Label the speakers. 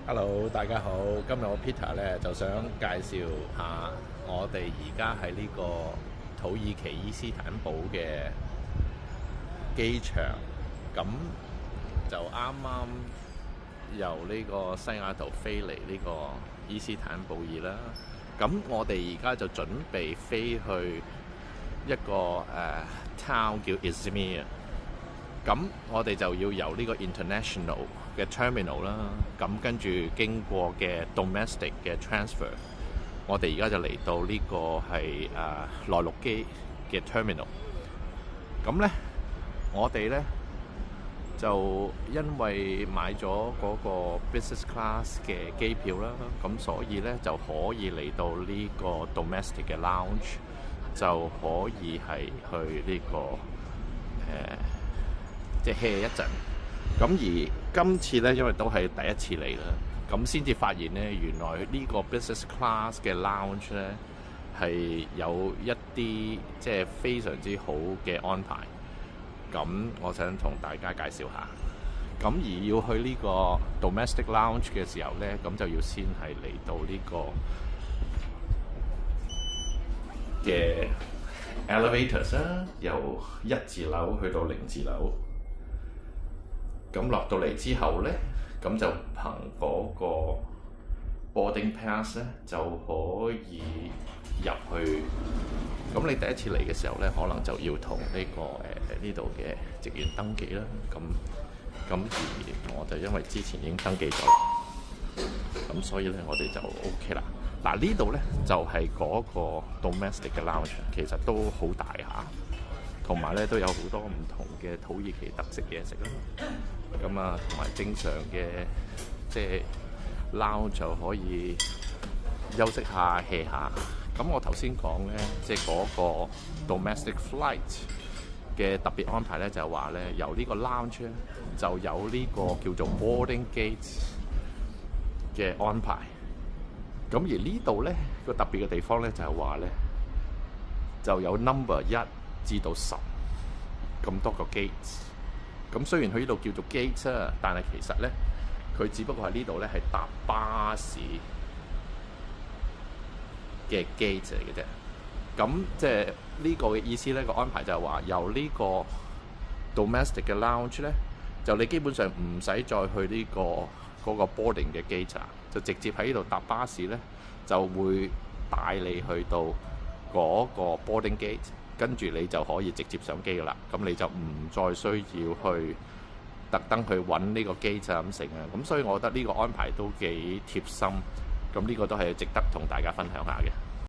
Speaker 1: Hello，大家好。今日我 Peter 咧就想介紹下我哋而家喺呢個土耳其伊斯坦堡嘅機場。咁就啱啱由呢個西雅圖飛嚟呢個伊斯坦布爾啦。咁我哋而家就準備飛去一個town 叫 Izmir。咁我哋就要由呢個 international 嘅 terminal 啦，咁跟住經過嘅 domestic 嘅 transfer，我哋而家就嚟到呢個係內陸機嘅 terminal。咁咧，我哋咧就因為買咗嗰個 business class 嘅機票啦，咁所以咧就可以嚟到呢個 domestic 嘅 lounge，就可以係去呢個即係 hea 一陣。咁而今次咧，因為都係第一次嚟啦，咁先至發現咧，原來呢個 business class 嘅 lounge 咧係有一啲即係非常之好嘅安排。咁我想同大家介紹下。咁而要去呢個 domestic lounge 嘅時候咧，咁就要先係嚟到呢個嘅 elevators 啦，由1字樓去到0字樓。咁落到嚟之後咧，咁就憑嗰個 boarding pass 咧就可以入去。咁你第一次嚟嘅時候咧，可能就要同呢個呢度嘅職員登記啦。咁而我就因為之前已經登記咗，咁所以咧我哋就 OK 啦。嗱，呢度咧就係嗰個 domestic 嘅 lounge， 其實都好大下，同埋咧都有好多唔同嘅土耳其特色嘢食啦。咁啊，同埋正常嘅即係 lounge 就可以休息下 hea 下。咁我頭先講咧，即係嗰個 domestic flight 嘅特別安排咧，就係話咧由呢個 lounge 咧就有呢個叫做 boarding gate 嘅安排。咁而呢度咧個特別嘅地方咧就係話咧就有 number 1至到10咁多個 gates。咁雖然佢呢度叫做 gate 啊，但係其實咧佢只不過係呢度咧係搭巴士嘅 gate 嚟嘅啫。咁即係呢個嘅意思咧，個安排就係話由呢個 domestic 嘅 lounge 咧，就你基本上唔使再去呢個嗰個 boarding 嘅 gate 啊，就直接喺呢度搭巴士咧，就會帶你去到嗰個 boarding gate，跟住你就可以直接上機噶啦。咁你就唔再需要去特登去揾呢個機站咁成啊。咁所以我覺得呢個安排都幾貼心。咁呢個都係值得同大家分享下嘅。